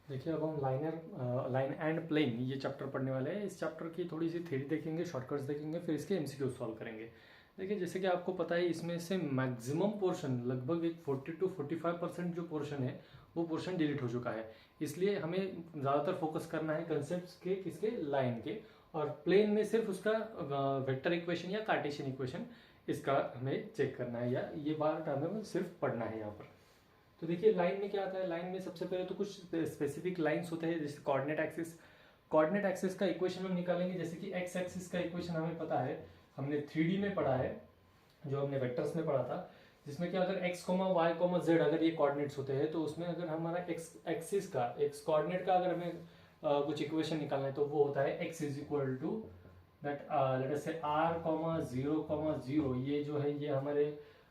देखिए अब हम लाइन एंड प्लेन ये चैप्टर पढ़ने वाले हैं। इस चैप्टर की थोड़ी सी थ्योरी देखेंगे, शॉर्टकट्स देखेंगे, फिर इसके एमसीक्यू सॉल्व करेंगे। देखिए जैसे कि आपको पता है इसमें से मैक्सिमम पोर्शन लगभग एक 40 to 45% जो पोर्शन है वो पोर्शन डिलीट हो चुका है। इसलिए हमें ज़्यादातर फोकस करना है कंसेप्ट के किसके, लाइन के। और प्लेन में सिर्फ उसका वेक्टर इक्वेशन या कार्टेशियन इक्वेशन इसका हमें चेक करना है, या ये बार हमें सिर्फ पढ़ना है यहाँ पर। तो देखिए लाइन में क्या आता है, लाइन में सबसे पहले तो कुछ स्पेसिफिक लाइंस होते हैं, जैसे कोऑर्डिनेट एक्सिस। कोऑर्डिनेट एक्सिस का इक्वेशन हम निकालेंगे, जैसे कि एक्स एक्सिस का इक्वेशन हमें पता है, हमने 3D में पढ़ा है, जो हमने वेक्टर्स में पढ़ा था, जिसमें कि अगर x, y, z अगर ये कोऑर्डिनेट्स होते हैं तो उसमें अगर हमारा x एक्सिस का, x कोऑर्डिनेट का अगर हमें कुछ इक्वेशन निकालना है तो वो होता है x is equal to that let us say r, 0, 0। ये जो है ये हमारे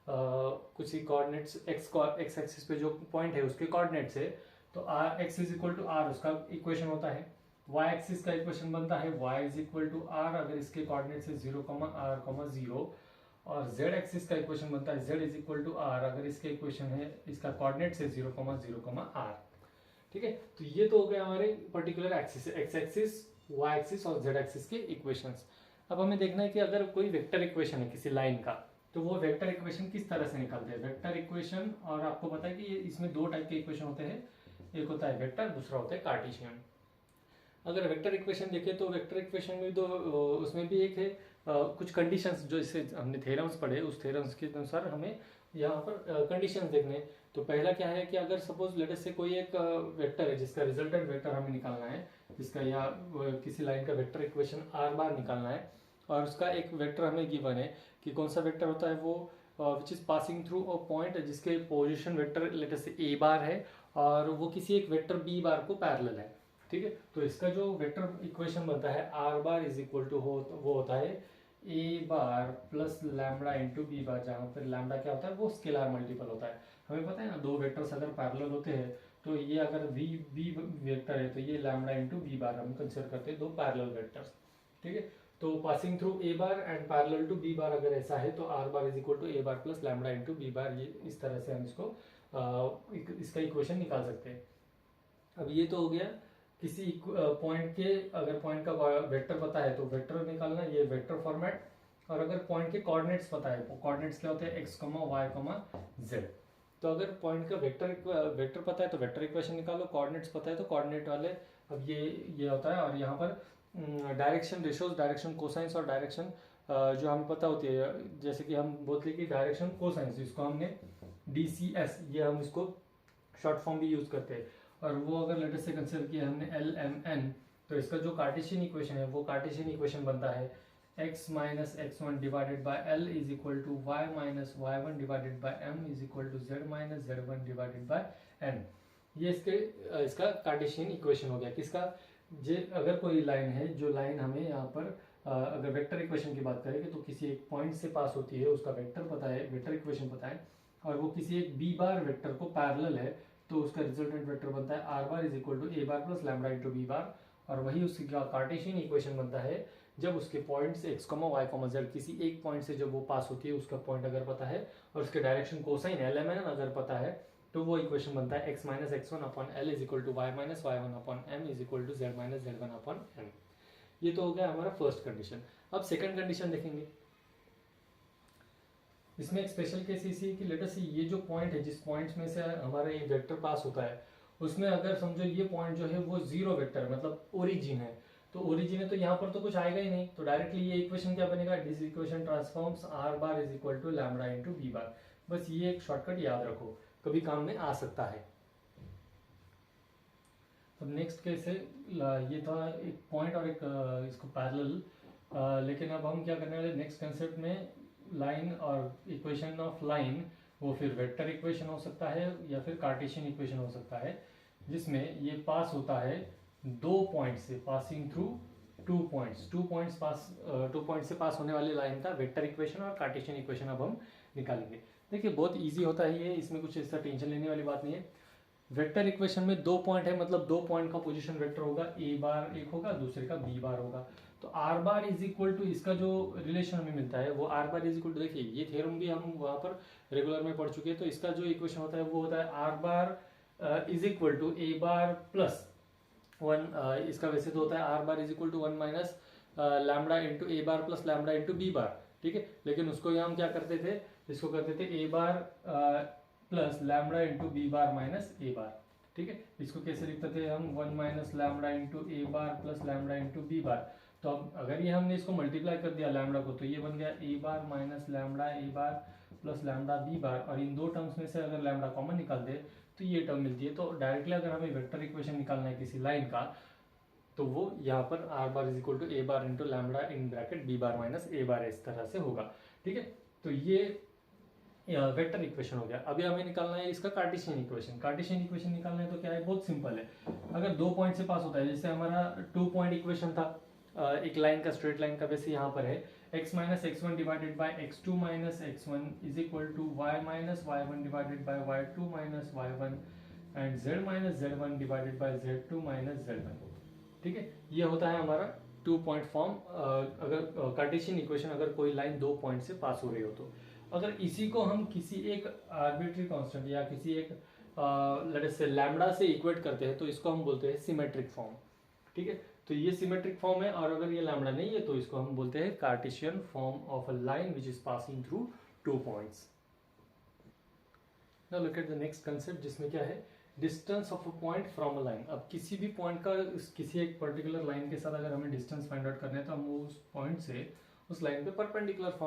कुछ ही कोऑर्डिनेट्स एक्स एक्सिस पे जो पॉइंट है उसके कोऑर्डिनेट्स है। तो r x is equal to r उसका इक्वेशन होता है। y एक्सिस का इक्वेशन बनता है y is equal to r अगर इसके कोऑर्डिनेट्स है 0, r, 0। और z एक्सिस का इक्वेशन बनता है z is equal to r अगर इसके इक्वेशन है, इसका कोऑर्डिनेट्स है 0, 0, r। ठीक है, तो ये तो हो गए हमारे particular axis, x axis, y axis और जेड एक्सिस के इक्वेशंस। अब हमें देखना है कि अगर कोई वेक्टर इक्वेशन है किसी लाइन का, तो वो वेक्टर इक्वेशन किस तरह से निकलते हैं। वेक्टर इक्वेशन, और आपको पता है कि ये इसमें दो टाइप के इक्वेशन होते हैं, एक होता है वेक्टर, दूसरा होता है कार्टेशियन। अगर वेक्टर इक्वेशन देखें तो वेक्टर इक्वेशन में दो, उसमें भी एक है कुछ कंडीशंस, जो इसे हमने थ्योरम्स पढ़े, उस थ्योरम्स के अनुसार हमें यहाँ पर कंडीशंस देखने। तो पहला क्या है कि अगर सपोज लेट से कोई एक वेक्टर है जिसका रिजल्टेंट वेक्टर हमें निकालना है, जिसका या किसी लाइन का वेक्टर इक्वेशन आर बार निकालना है, और उसका एक वेक्टर हमें गिवन है कि कौन सा वेक्टर होता है वो विच is passing through a point जिसके पोजिशन वेक्टर लेट से ए बार है और वो किसी एक वेक्टर बी बार को पैरेलल है। ठीक है, तो इसका जो वेक्टर इक्वेशन बनता है are bar is equal to वो होता है a bar plus lambda into B bar, जहाँ पर लैम्बडा क्या होता है वो स्केलर मल्टीपल होता है। हमें पता है ना, दो वेक्टर्स अगर पैरेलल होते हैं तो ये अगर वी बी वेक्टर है तो ये लैम्बडा इंटू बी बार हम कंसिडर करते हैं दो पैरेलल वेक्टर्स। ठीक है, तो passing through a bar and parallel to b bar अगर ऐसा है तो r bar is equal to a bar plus lambda into B bar, ये इस तरह से हम इसको इसका इक्वेशन निकाल सकते हैं। अब ये तो हो गया किसी पॉइंट के, अगर पॉइंट का वेक्टर पता है तो वेक्टर निकालना, ये वेक्टर फॉर्मेट। और अगर पॉइंट के कोऑर्डिनेट्स पता है, तो कोऑर्डिनेट्स क्या होते हैं एक्स, वाई, जेड। तो अगर पॉइंट का वेक्टर पता है तो वेक्टर इक्वेशन निकालो, कोऑर्डिनेट्स पता है तो कोऑर्डिनेट वाले। अब ये होता है, और यहाँ पर डायरेक्शन रेशोज, डायरेक्शन कोसाइंस और डायरेक्शन जो हमें पता होती है, जैसे कि हम बोलते हैं कि डायरेक्शन कोसाइंस, इसको हमने DCS, ये हम इसको शॉर्ट फॉर्म भी यूज करते हैं। और वो अगर लेटेस्ट से कंसिडर किया हमने LMN, तो इसका जो कार्टेशियन इक्वेशन है वो कार्टेशियन इक्वेशन बनता है x minus x1 divided by L is equal to y minus y1 divided by M is equal to z minus z1 divided by n। ये इसका कार्टेशियन इक्वेशन हो गया किसका, जे अगर कोई लाइन है, जो लाइन हमें यहाँ पर अगर वेक्टर इक्वेशन की बात करें तो किसी एक पॉइंट से पास होती है, उसका वेक्टर पता है, वेक्टर इक्वेशन पता है, और वो किसी एक बी बार वेक्टर को पैरेलल है, तो उसका रिजल्टेंट वेक्टर बनता है are bar is equal to a bar plus lambda into B bar. और वही उसका कार्टेशियन इक्वेशन बनता है जब उसके पॉइंट्स एक्स, वाई, जेड किसी एक पॉइंट से जब वो पास होती है, उसका पॉइंट अगर पता है और उसके डायरेक्शन कोसाइन LMN अगर पता है, तो वो इक्वेशन बनता है x minus x1 upon L is equal to y minus y1 upon M is equal to z minus z1 upon M। ये तो हो गया हमारा फर्स्ट कंडीशन। अब सेकंड कंडीशन देखेंगे। इसमें एक स्पेशल केस इसी है कि लेट अस सी ये जो पॉइंट है, जिस पॉइंट में से हमारा ये वेक्टर पास होता है, उसमें अगर समझो ये पॉइंट जो है वो जीरो वेक्टर मतलब ओरिजिन है, तो ओरिजिन है तो यहाँ पर तो कुछ आएगा ही नहीं, तो डायरेक्टली ये इक्वेशन क्या बनेगा, this equation transforms r bar is equal to lambda into B bar. बस ये एक शॉर्टकट याद रखो, कभी काम में आ सकता है। अब नेक्स्ट केस है, ये था एक पॉइंट और एक इसको पैरेलल, लेकिन अब हम क्या करने वाले नेक्स्ट कंसेप्ट में, लाइन और इक्वेशन ऑफ लाइन, वो फिर वेक्टर इक्वेशन हो सकता है या फिर कार्टेशियन इक्वेशन हो सकता है, जिसमें ये पास होता है दो पॉइंट से, passing through two points, two point से पास होने वाली लाइन का वेक्टर इक्वेशन और कार्टेशियन इक्वेशन अब हम निकालेंगे। देखिए बहुत इजी होता है ये, इसमें कुछ ऐसा टेंशन लेने वाली बात नहीं है। वेक्टर इक्वेशन में दो पॉइंट है, मतलब दो पॉइंट का पोजीशन वेक्टर होगा, ए बार एक होगा, दूसरे का बी बार होगा। तो r bar is equal to, इसका जो रिलेशन हमें मिलता है वो r bar is equal to, देखिए ये थ्योरम भी हम वहां पर रेगुलर में पढ़ चुके हैं, तो इसका जो इक्वेशन होता है वो होता है are bar is equal to a bar plus 1, इसका वैसे तो होता है are bar is equal to 1 minus lambda into a bar plus lambda into B bar, ठीक है। लेकिन उसको यहाँ हम क्या करते थे, इसको करते थे a bar plus lambda into B bar minus A bar, ठीक है। इसको कैसे लिखते थे हम, 1 minus lambda into a bar plus lambda into B bar. तो अब अगर ये हमने इसको मल्टीप्लाई कर दिया लैम्बडा को, तो ये बन गया ए बार माइनस लैम्बडा ए bar plus lambda B bar, और इन दो टर्म्स में से अगर लैम्बडा कॉमन निकाल दे तो ये टर्म मिलती है। तो डायरेक्टली अगर हमें वेक्टर इक्वेशन निकालना है किसी लाइन का, तो वो यहाँ पर r bar is equal to a bar into lambda in bracket b bar minus A bar इस तरह से होगा, ठीक है। तो ये वेक्टर इक्वेशन हो गया। अभी हमें निकालना है इसका कार्टेशियन इक्वेशन। कार्टेशियन इक्वेशन निकालना है तो क्या है, बहुत सिंपल है। अगर 2 पॉइंट से पास होता है, जैसे हमारा 2 पॉइंट इक्वेशन था एक लाइन का, स्ट्रेट लाइन का, वैसे यहाँ पर है x minus x1 divided by x2 minus x1 is equal to y minus y1 divided by y2 minus y1 and z minus z1 divided by z2 minus z1, ठीक है। ये होता है हमारा 2 पॉइंट फॉर्म, अगर कार्टेशियन इक्वेशन अगर कोई line 2 point से पास हो रही हो तो। अगर इसी को हम किसी एक आर्बिट्री कांस्टेंट या किसी एक लेट अस से लैम्बडा से इक्वेट करते हैं, तो इसको हम बोलते हैं सिमेट्रिक फॉर्म, ठीक है। तो ये सिमेट्रिक फॉर्म है, और अगर ये लैम्बडा नहीं है तो इसको हम बोलते हैं Cartesian form of a line which is passing through 2 points. Now look at the next concept, जिसमें क्या है, distance of a point from a line. अब किसी भी पॉइंट का किसी एक पर्टिकुलर लाइन के साथ अगर हमें डिस्टेंस फाइंड आउट करना है, तो हम उस पॉइंट से उस लाइन पे परपेंडिकुलर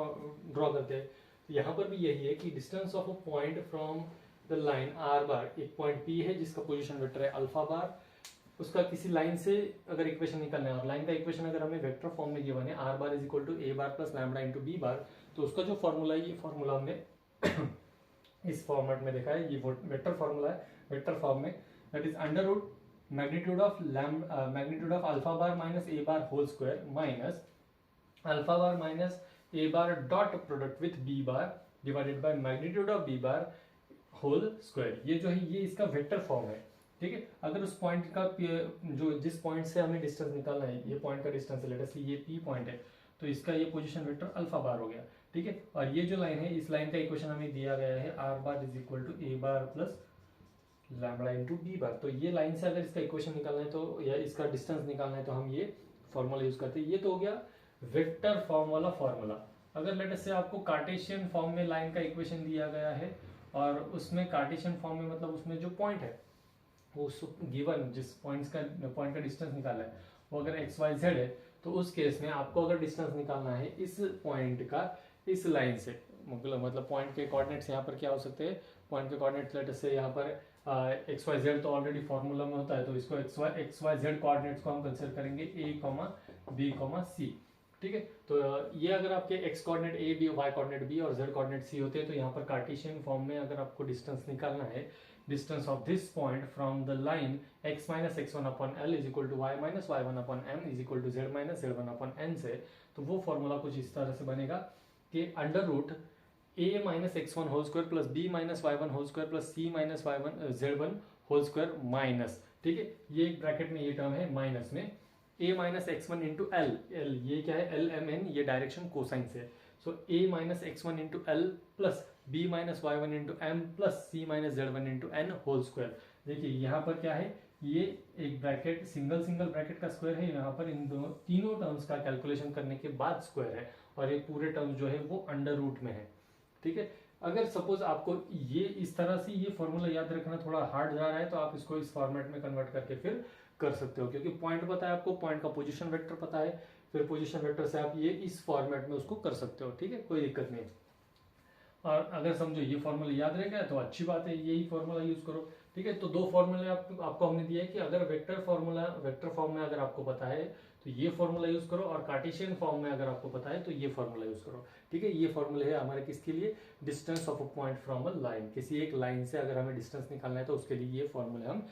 ड्रॉ करते हैं। तो यहाँ पर भी यही है कि distance of a point from the line are बार, एक पॉइंट पी है जिसका पोजीशन वेक्टर है अल्फा बार, उसका किसी लाइन से अगर इक्वेशन निकालना है, और लाइन का इक्वेशन अगर हमें वेक्टर फॉर्म में गिवन है are bar is equal to a bar plus lambda into B bar, तो उसका जो फॉर्मूला है, ये फॉर्मूला हमने इस फॉर्मेट में देखा है, ये वेक्टर फॉर्मूला है वेक्टर फॉर्म में, that is under root magnitude of alpha bar minus A bar whole square minus alpha bar minus A bar dot product with b bar divided by magnitude of b bar whole square. ये जो है ये इसका vector form है, ठीक है। अगर उस पॉइंट का जो जिस पॉइंट से हमें डिस्टेंस निकालना है, ये पॉइंट का डिस्टेंस है, लेट अस से ये पी पॉइंट है, तो इसका ये पोजीशन वेक्टर अल्फा बार हो गया, ठीक है। और ये जो लाइन है, इस लाइन का इक्वेशन हमें दिया गया है are bar is equal to a bar plus lambda into B bar. तो ये लाइन से अगर इसका इक्वेशन निकालना है तो, या इसका डिस्टेंस निकालना है, तो हम ये फॉर्मूला यूज करते हैं। ये तो हो गया वेक्टर फॉर्म वाला फॉर्मूला। अगर लेट अस से आपको कार्टेशियन फॉर्म में लाइन का इक्वेशन दिया गया है, और उसमें कार्टेशियन फॉर्म में मतलब उसमें जो पॉइंट है, वो गिवन जिस पॉइंट का डिस्टेंस निकाला है वो अगर एक्स वाई जेड है, तो उस केस में आपको अगर डिस्टेंस निकालना है इस पॉइंट का इस लाइन से, मतलब पॉइंट के कोऑर्डिनेट्स यहाँ पर क्या हो सकते हैं, पॉइंट के कोऑर्डिनेट्स लेट अस से यहाँ पर एक्स वाई जेड तो ऑलरेडी फॉर्मूला में होता है, तो इसको एक्स वाई जेड कोऑर्डिनेट्स को हम कंसिडर करेंगे a comma b comma c, ठीक है। तो ये अगर आपके x coordinate a b, y coordinate b और जेड कोऑर्डिनेट सी होते हैं, तो यहाँ पर कार्टेशियन फॉर्म में अगर आपको डिस्टेंस निकालना है, distance of this point from the line x minus x1 upon L is equal to y minus y1 upon m is equal to z minus z1 upon n से, तो वो formula कुछ इस तरह से बनेगा कि under root a minus x1 whole square plus b minus y1 whole square plus c minus z1 whole square minus, ठीक है। ये एक ब्रैकेट में ये टर्म है माइनस में a minus x1 into L, ये क्या है एल एम एन, ये डायरेक्शन कोसाइन से, so a minus x1 into L plus b minus Y one into M plus c minus Z one into N whole square. देखिए यहाँ पर क्या है, ये एक ब्रैकेट सिंगल ब्रैकेट का स्क्वायर है, यहाँ पर इन दोनों तीनों टर्म्स का कैलकुलेशन करने के बाद स्क्वायर है, और ये पूरे टर्म जो है वो अंडर रूट में है, ठीक है। अगर सपोज आपको ये इस तरह से ये फॉर्मूला याद रखना थोड़ा हार्ड जा रहा है, तो आप इसको इस फॉर्मेट में कन्वर्ट करके फिर कर सकते हो, क्योंकि पॉइंट पता है आपको, पॉइंट का पोजीशन वेक्टर पता है, फिर पोजीशन वेक्टर से आप ये इस फॉर्मेट में उसको कर सकते हो, ठीक है, कोई दिक्कत नहीं। और अगर समझो ये फॉर्मूला याद रह गया तो अच्छी बात है, यही फॉर्मूला यूज करो, ठीक है। तो 2 फॉर्मूले आपको हमने दिया है कि अगर वेक्टर फॉर्म में अगर आपको पता है तो ये फॉर्मूला यूज करो, और कार्टेशियन फॉर्म में अगर आपको पता है तो ये फॉर्मूला यूज करो, ठीक है। ये फॉर्मूला है हमारे किसके लिए, distance of a point from a line, किसी एक लाइन से अगर हमें डिस्टेंस निकालना है तो उसके लिए ये फॉर्मूले हम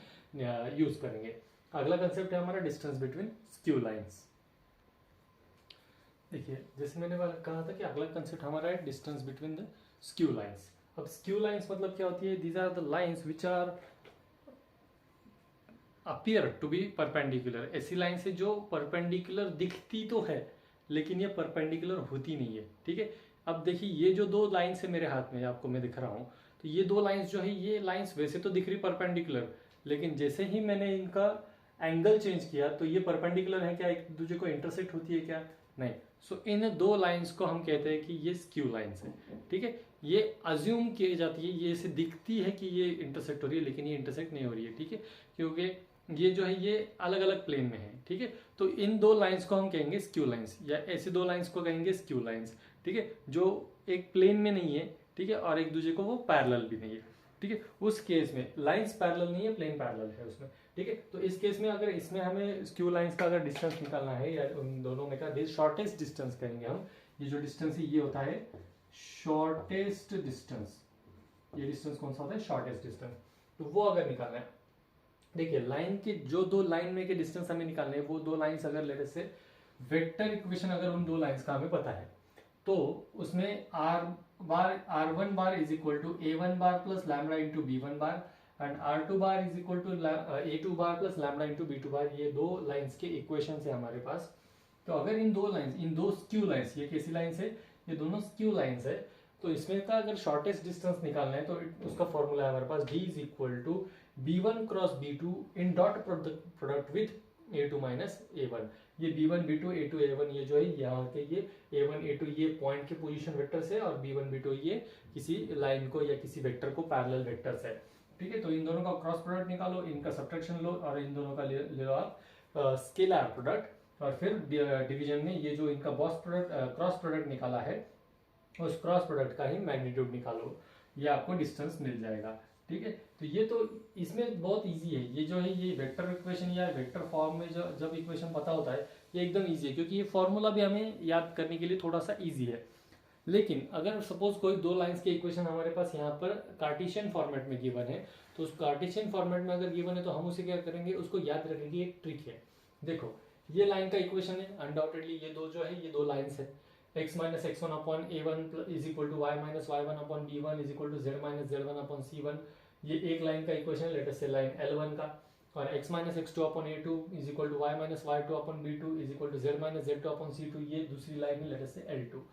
यूज करेंगे। अगला कंसेप्ट है हमारा डिस्टेंस बिटवीन स्क्यू लाइन्स। देखिए जैसे मैंने कहा था कि अगला कंसेप्ट हमारा है distance between the skew lines. अब स्क्यू लाइन्स मतलब क्या होती है, these are the lines which are appear to be perpendicular. ऐसी लाइन से जो परपेंडिकुलर दिखती तो है लेकिन ये परपेंडिकुलर होती नहीं है, ठीक है। अब देखिए ये जो 2 लाइन है मेरे हाथ में, आपको मैं दिख रहा हूँ, तो ये दो लाइंस जो है, ये लाइंस वैसे तो दिख रही परपेंडिकुलर, लेकिन जैसे ही मैंने इनका एंगल चेंज किया तो ये परपेंडिकुलर है क्या, एक दूसरे को इंटरसेक्ट होती है क्या, नहीं। सो इन दो लाइंस को हम कहते हैं कि ये स्क्यू लाइंस है, ठीक है। ये अज्यूम की जाती है, ये ऐसे दिखती है कि ये इंटरसेक्ट हो रही है, लेकिन ये इंटरसेक्ट नहीं हो रही है, ठीक है, क्योंकि ये जो है ये अलग अलग प्लेन में है, ठीक है। तो इन दो लाइंस को हम कहेंगे स्क्यू लाइंस, या ऐसे दो लाइंस को कहेंगे स्क्यू लाइंस, ठीक है, जो एक प्लेन में नहीं है, ठीक है, और एक दूसरे को वो पैरेलल भी नहीं है, ठीक है। उस केस में लाइंस पैरेलल नहीं है, प्लेन पैरेलल है उसमें, ठीक है। तो इस केस में अगर इसमें हमें स्क्यू लाइंस का अगर डिस्टेंस निकालना है, या उन दोनों में का शॉर्टेस्ट डिस्टेंस कहेंगे हम, ये जो डिस्टेंस है ये होता है शॉर्टेस्ट डिस्टेंस, ये डिस्टेंस कौन सा होता है, शॉर्टेस्ट डिस्टेंस। तो वो अगर निकालना है, देखिए लाइन के जो दो लाइन में के डिस्टेंस हमें निकालने हैं, वो दो लाइंस अगर लेट से वेक्टर इक्वेशन अगर उन दो लाइंस का हमें पता है, तो उसमें r1 bar is equal to a1 bar plus lambda into b1 bar and r2 bar is equal to a2 bar plus lambda into b2 bar, ये दो लाइंस के इक्वेशन है हमारे पास। तो अगर इन दो लाइंस, इन दो स्क्यू लाइंस, ये कैसी लाइंस है, ये दोनों स्क्यू लाइंस है, तो इसमें का अगर शॉर्टेस्ट डिस्टेंस निकालना है तो उसका फॉर्मूला है हमारे पास d is equal to b1 cross b2 in dot product with a2 minus a1। ये b1 b2 a2 a1 ये जो है यहाँ के ये a1 a2 ये पॉइंट के पोजीशन वेक्टर्स है, और b1 b2 ये किसी लाइन को या किसी वेक्टर को पैरेलल वेक्टर्स है, ठीक है। तो इन दोनों का क्रॉस प्रोडक्ट निकालो, इनका सब्ट्रैक्शन लो, और इन दोनों का ले लो आप स्केलर प्रोडक्ट, और फिर डिवीजन में ये जो इनका क्रॉस प्रोडक्ट निकाला है, उस क्रॉस प्रोडक्ट का ही मैग्नीट्यूड निकालो, ये आपको डिस्टेंस मिल जाएगा, ठीक है। तो ये तो इसमें बहुत इजी है, ये जो है ये वेक्टर इक्वेशन या वेक्टर फॉर्म में जब इक्वेशन पता होता है ये एकदम इजी है, क्योंकि ये फॉर्मूला भी हमें याद करने के लिए थोड़ा सा इजी है। लेकिन अगर सपोज कोई दो लाइंस के इक्वेशन हमारे पास यहाँ पर कार्टेशियन फॉर्मेट में गिवन है, तो उस कार्टेशियन फॉर्मेट में अगर गिवन है तो हम उसे क्या करेंगे, उसको याद रखने की एक ट्रिक है। देखो ये लाइन का इक्वेशन है, अनडाउटेडली ये दो जो है ये दो लाइन्स है, x minus x1 upon a1 is equal to y minus y1 upon b1 is equal to z minus z1 upon c1, ये एक लाइन का इक्वेशन लेट अस से लाइन L1 का। और x minus x2 upon a2 is equal to y minus y2 upon b2 is equal to z minus z2 upon c2, ये दूसरी line है late us से L2।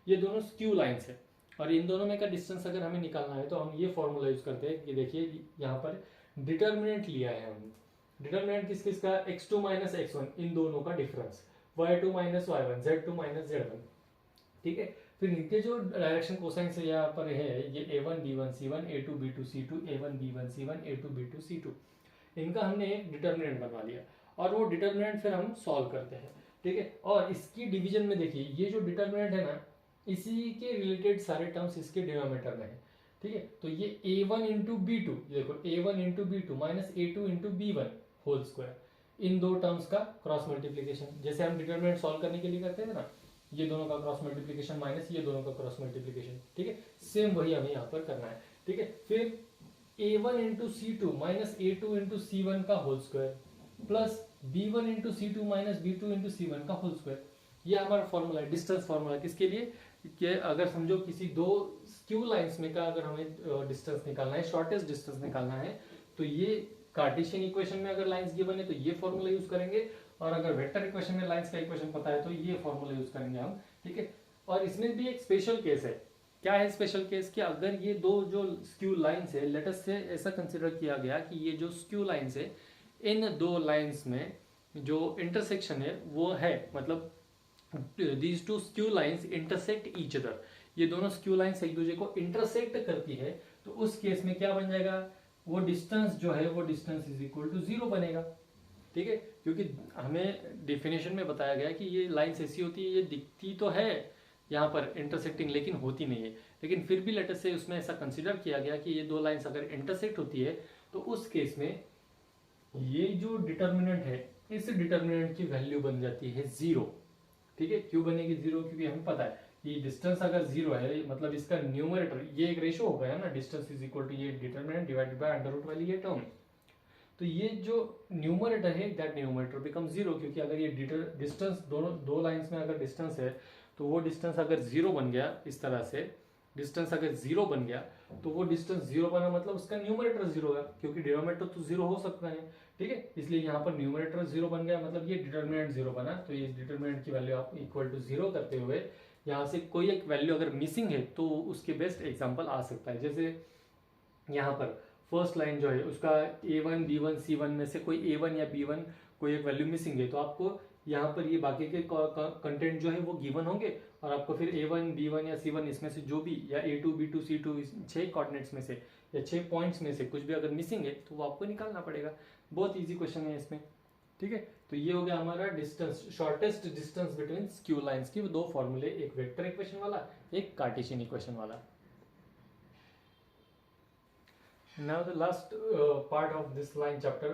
ये दोनों स्क्यू लाइंस है, और इन दोनों में का डिस्टेंस अगर हमें निकालना है तो हम ये फॉर्मूला यूज करते हैं कि देखिए यहाँ पर डिटर्मिनेंट लिया है हमने, डिटर्मिनेंट किस किस का, x2 माइनस x1 इन दोनों का difference, y2 minus y1 z2 minus z1, ठीक है। फिर इनके जो डायरेक्शन कोसाइन से यहाँ पर है, ये a1 b1 c1 a2 b2 c2 a1 b1 c1 a2 b2 c2, इनका हमने एक डिटर्मिनेंट बनवा लिया, और वो डिटर्मिनेंट फिर हम सॉल्व करते हैं, ठीक है। और इसकी डिवीजन में देखिए ये जो डिटर्मिनेंट है ना, इसी के रिलेटेड सारे टर्म्स इसके डिनोमिनेटर में है, ठीक है। तो ये a1 इंटू बी टू, देखो a1 into b two minus a2 into b1 whole square, इन दो टर्म्स का क्रॉस मल्टीप्लीकेशन, जैसे हम डिटर्मिनेंट सॉल्व करने के लिए करते हैं ना, ये दोनों का क्रॉस मल्टीप्लीकेशन माइनस ये दोनों का क्रॉस मल्टीप्लीकेशन, ठीक है। सेम वही हमें यहाँ पर करना है, ठीक है। फिर a1 into c2 minus a2 into c1 का whole square plus b1 into c2 minus b2 into c1 का होल स्क्वायर, ये हमारा फॉर्मूला है, डिस्टेंस फॉर्मूला। किसके लिए, कि अगर समझो किसी दो स्क्यू लाइंस में का अगर हमें डिस्टेंस निकालना है, शॉर्टेस्ट डिस्टेंस निकालना है, तो ये कार्टेशियन इक्वेशन में अगर लाइंस गिवन है तो ये फॉर्मूला यूज करेंगे, और अगर वेक्टर इक्वेशन में लाइंस का इक्वेशन पता है तो ये फॉर्मूला यूज करेंगे हम, ठीक है। और इसमें भी एक स्पेशल केस है, क्या है स्पेशल केस, कि अगर ये दो जो स्क्यू लाइंस है, लेट अस से ऐसा कंसिडर किया गया कि ये जो स्क्यू लाइंस है, इन दो लाइंस में जो इंटरसेक्शन है वो है, मतलब these two skew lines intersect each other, ये दोनों स्क्यू लाइंस एक दूसरे को इंटरसेक्ट करती है, तो उस केस में क्या बन जाएगा, वो डिस्टेंस जो है वो डिस्टेंस इज इक्वल टू 0 बनेगा, ठीक है। क्योंकि हमें डेफिनेशन में बताया गया कि ये लाइंस ऐसी होती है, ये दिखती तो है यहाँ पर इंटरसेक्टिंग लेकिन होती नहीं है, लेकिन फिर भी लेटर से उसमें ऐसा कंसिडर किया गया कि ये दो लाइंस अगर इंटरसेक्ट होती है तो उस केस में ये जो डिटर्मिनेंट है, इस डिटर्मिनेंट की वैल्यू बन जाती है 0, ठीक है। क्यों बनेगी 0, क्योंकि हमें पता है कि डिस्टेंस अगर 0 है, मतलब इसका न्यूमरेटर, ये एक रेशियो हो गया ना, डिस्टेंस इज इक्वल टू ये determinant divided by under root वाली ये टर्म, तो ये जो न्यूमरेटर है दैट न्यूमरेटर बिकम 0, क्योंकि अगर ये डिस्टेंस दोनों दो लाइंस में अगर डिस्टेंस है तो वो डिस्टेंस अगर 0 बन गया, इस तरह से डिस्टेंस अगर 0 बन गया तो वो डिस्टेंस 0 बना, मतलब उसका न्यूमरेटर 0 होगा, क्योंकि डिनोमिनेटर तो 0 हो सकता है, ठीक है। इसलिए यहाँ पर न्यूमरेटर 0 बन गया, मतलब ये डिटर्मिनेंट 0 बना, तो ये डिटर्मिनेंट की वैल्यू आप इक्वल टू 0 करते हुए यहाँ से कोई एक वैल्यू अगर मिसिंग है तो उसके बेस्ट एग्जांपल आ सकता है। जैसे यहाँ पर फर्स्ट लाइन जो है उसका A1 B1 C1 में से कोई A1 या B1 कोई एक वैल्यू मिसिंग है, तो आपको यहाँ पर ये बाकी के कंटेंट जो है वो गिवन होंगे, और आपको फिर A1 B1 या C1 इसमें से जो भी, या A2 B2 C2 छह कोऑर्डिनेट्स में से या 6 पॉइंट्स में से कुछ भी अगर मिसिंग है तो वो आपको निकालना पड़ेगा। बहुत ईजी क्वेश्चन है इसमें, ठीक है। तो ये हो गया हमारा distance, shortest distance between skew lines की दो फॉर्मूले, एक वेक्टर इक्वेशन वाला, एक कार्टेशियन इक्वेशन वाला। Now the last part of this line chapter,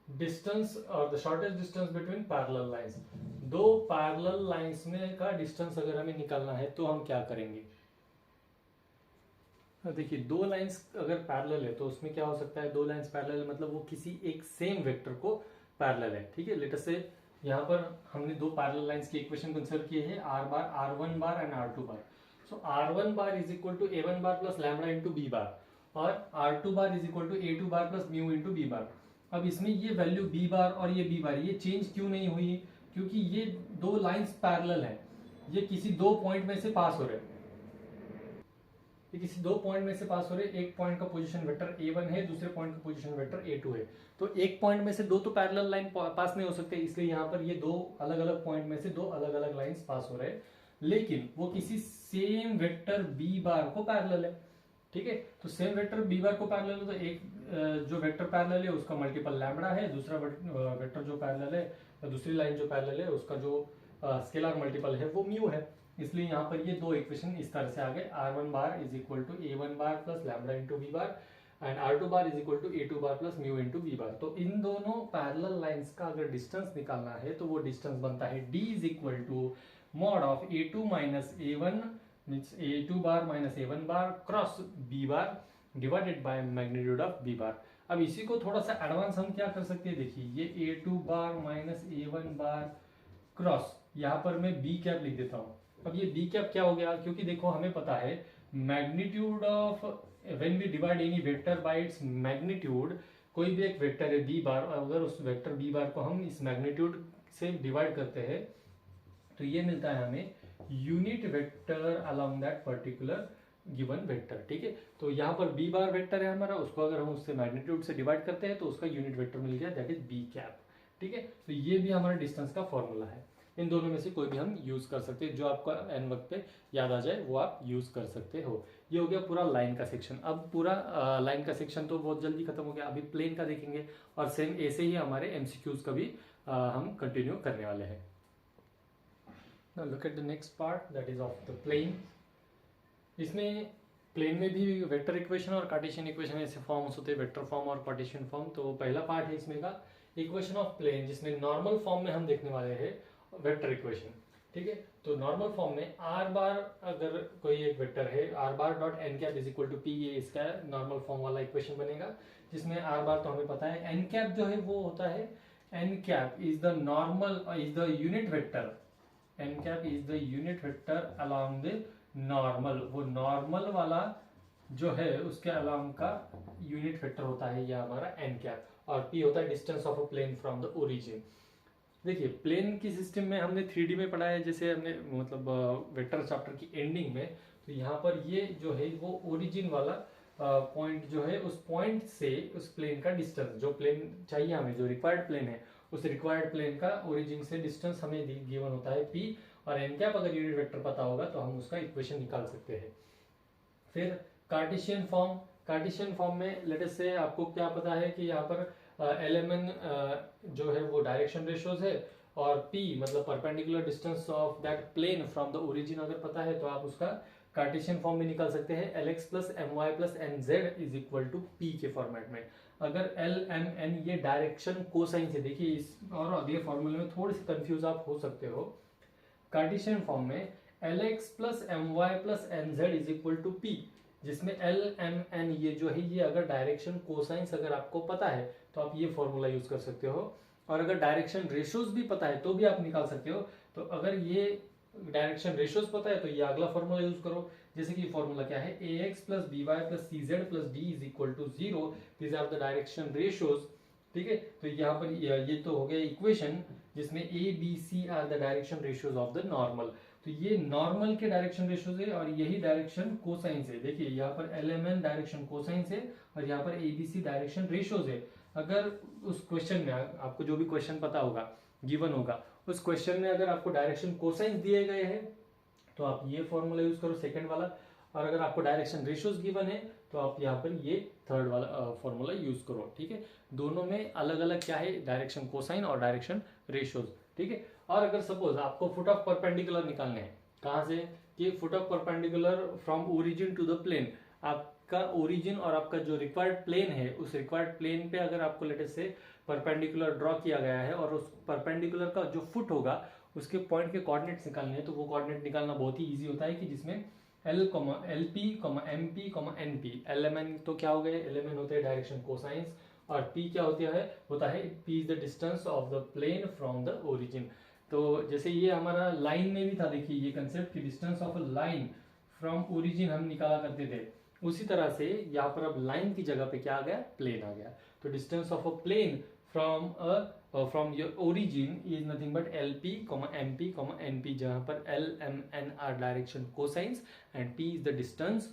distance or the shortest distance between parallel lines। दो पैरेलल लाइंस में का डिस्टेंस अगर हमें निकालना है तो हम क्या करेंगे। देखिए दो लाइंस अगर पैरेलल है तो उसमें क्या हो सकता है, दो लाइंस पैरेलल है मतलब वो किसी एक सेम वेक्टर को पैरेलल है, ठीक है। लेट अस से यहाँ पर हमने दो पैरेलल लाइंस की इक्वेशन कंसिडर किए हैं, are bar R1 bar and R2 bar. So R1 bar is equal to A1 bar plus lambda into B bar, और R2 bar is equal to A2 bar plus mu into B bar. अब इसमें ये value B bar और ये B bar ये change क्यों नहीं हुई, क्योंकि ये दो लाइंस पैरेलल हैं, ये किसी दो पॉइंट में से पास हो रहे हैं, ये किसी दो पॉइंट में से पास हो रहे हैं। एक पॉइंट का पोजीशन वेक्टर A1 है, दूसरे पॉइंट का पोजीशन वेक्टर A2 है, तो एक पॉइंट में से दो तो पैरेलल लाइन पास नहीं हो सकते, इसलिए यहाँ पर ये दो अलग अलग पॉइंट में से दो अलग अलग लाइंस पास हो रहे हैं, लेकिन वो किसी सेम वेक्टर बी बार को पैरेलल है, ठीक है। तो सेम वेक्टर बी बार को पैरेलल है तो एक जो वेक्टर पैरेलल है उसका मल्टीपल लैम्बडा है, दूसरा वेक्टर जो पैरेलल है, दूसरी लाइन जो पैरेलल है उसका जो स्केलर मल्टीपल है वो म्यू है, इसलिए यहाँ पर ये दो इक्वेशन इस तरह से आ गए, R1 bar is equal to A1 bar plus lambda into B bar and R2 bar is equal to A2 bar plus mu into B bar. तो इन दोनों पैरेलल लाइंस का अगर डिस्टेंस निकालना है तो वो डिस्टेंस बनता है D is equal to mod of A2 minus A1 means A2 bar minus A1 bar cross B bar divided by magnitude of B bar. अब इसी को थोड़ा सा एडवांस हम क्या कर सकते हैं, देखिए ये A2 bar minus A1 bar cross, यहाँ पर मैं B कैप लिख देता हूँ। अब ये B कैप क्या हो गया, क्योंकि देखो हमें पता है magnitude of when we divide any vector by its magnitude, कोई भी एक वेक्टर है B बार, अगर उस वेक्टर B बार को हम इस मैग्नीट्यूड से डिवाइड करते हैं तो ये मिलता है हमें unit vector along that particular given vector, ठीक है। तो यहाँ पर B बार वेक्टर है हमारा, उसको अगर हम उससे मैग्नीट्यूड से डिवाइड करते हैं तो उसका यूनिट वेक्टर मिल गया, दैट इज B कैप, ठीक है। तो ये भी हमारा डिस्टेंस का फॉर्मूला है, इन दोनों में से कोई भी हम यूज कर सकते हैं, जो आपका एन वक्त पे याद आ जाए वो आप यूज कर सकते हो। ये हो गया पूरा लाइन का सेक्शन। अब पूरा लाइन का सेक्शन तो बहुत जल्दी खत्म हो गया, अभी प्लेन का देखेंगे, और सेम ऐसे ही हमारे एमसीक्यूज का भी हम कंटिन्यू करने वाले हैं। Now look at the next part, that is of the plane। इसमें प्लेन में भी वेक्टर इक्वेशन और कार्टेशियन इक्वेशन ऐसे फॉर्म्स होते हैं, वेक्टर फॉर्म और कार्टेशियन फॉर्म। तो पहला पार्ट है इसमें का इक्वेशन ऑफ प्लेन, जिसमें नॉर्मल फॉर्म में हम देखने वाले हैं वेक्टर इक्वेशन, ठीक है। तो नॉर्मल फॉर्म में आर बार अगर कोई एक वेक्टर है, are bar dot N cap is equal to P, ये इसका नॉर्मल फॉर्म वाला इक्वेशन बनेगा, जिसमें आर बार तो हमें पता है, एन कैप जो है वो होता है, N cap is the normal is the unit vector, N cap is the unit vector along the normal, वो नॉर्मल वाला जो है उसके अलोंग का यूनिट वेक्टर होता है ये हमारा एन कैप, और पी होता है distance of a plane from the origin. देखिए प्लेन की सिस्टम में हमने 3D में पढ़ा है, जैसे हमने मतलब वेक्टर चैप्टर की एंडिंग में, तो यहाँ पर ये जो है वो ओरिजिन वाला पॉइंट जो है, उस पॉइंट से उस प्लेन का डिस्टेंस, जो प्लेन चाहिए हमें, जो रिक्वायर्ड प्लेन है, उस रिक्वायर्ड प्लेन का ओरिजिन से डिस्टेंस हमें गिवन होता है p, और एन कैप अगर यूनिट वेक्टर पता होगा तो हम उसका इक्वेशन निकाल सकते हैं। फिर कार्टेशियन फॉर्म, कार्टेशियन फॉर्म में लेट अस से आपको क्या पता है कि यहाँ पर LMN जो है वो डायरेक्शन रेशियोज है, और p मतलब perpendicular distance of that plane from the origin अगर पता है तो आप उसका कार्टेशियन फॉर्म में निकाल सकते हैं, Lx plus My plus Nz is equal to p के फॉर्मेट में। अगर L M N ये डायरेक्शन कोसाइन से, देखिए इस और अगले फॉर्मूले में थोड़ी सी कंफ्यूज आप हो सकते हो। कार्टेशियन फॉर्म में Lx plus My plus Nz is equal to p, जिसमें L M N ये जो है ये अगर डायरेक्शन कोसाइंस अगर आपको पता है तो आप ये फॉर्मूला यूज कर सकते हो, और अगर डायरेक्शन रेशियोज भी पता है तो भी आप निकाल सकते हो। तो अगर ये डायरेक्शन रेशियोज पता है तो ये अगला फॉर्मूला यूज करो, जैसे कि फॉर्मूला क्या है, ax plus by plus cz plus d is equal to 0, these are the direction ratios, ठीक है। तो यहाँ पर ये तो हो गया इक्वेशन जिसमें a b c are the direction ratios of the normal. तो ये नॉर्मल के डायरेक्शन रेशियोज है और यही डायरेक्शन कोसाइन से, देखिए यहाँ पर LMN डायरेक्शन कोसाइन से और यहाँ पर ABC डायरेक्शन रेशियोज है। अगर उस क्वेश्चन में आपको जो भी क्वेश्चन पता होगा, गिवन होगा, उस क्वेश्चन में अगर आपको डायरेक्शन कोसाइन दिए गए हैं तो आप ये फॉर्मूला यूज करो, सेकंड वाला। और अगर आपको डायरेक्शन रेशियोज गिवन है तो आप यहाँ पर ये थर्ड वाला फॉर्मूला यूज करो। ठीक है, दोनों में अलग अलग क्या है, डायरेक्शन कोसाइन और डायरेक्शन रेशियोज। ठीक है, और अगर सपोज आपको फुट ऑफ परपेंडिकुलर निकालने हैं, कहाँ से, कि foot of perpendicular from origin to the plane, आपका ओरिजिन और आपका जो रिक्वायर्ड प्लेन है, उस रिक्वायर्ड प्लेन पे अगर आपको लेटेस्ट से परपेंडिकुलर ड्रॉ किया गया है और उस परपेंडिकुलर का जो फुट होगा उसके पॉइंट के कोऑर्डिनेट्स निकालने हैं, तो वो कोऑर्डिनेट निकालना बहुत ही इजी होता है कि जिसमें L comma L P comma M P comma N P, L M N तो क्या हो गए, एल एम एन होते हैं डायरेक्शन कोसाइंस, और पी क्या होता है P is the distance of the plane from the origin. तो जैसे ये हमारा लाइन में भी था, देखिए ये कंसेप्ट कि distance of a line from origin हम निकाला करते थे, उसी तरह से यहाँ पर अब लाइन की जगह पे क्या आ गया, प्लेन आ गया। तो distance of a plane from your origin is nothing but LP, MP, NP, जहाँ पर L, M, N are direction cosines and P is the distance,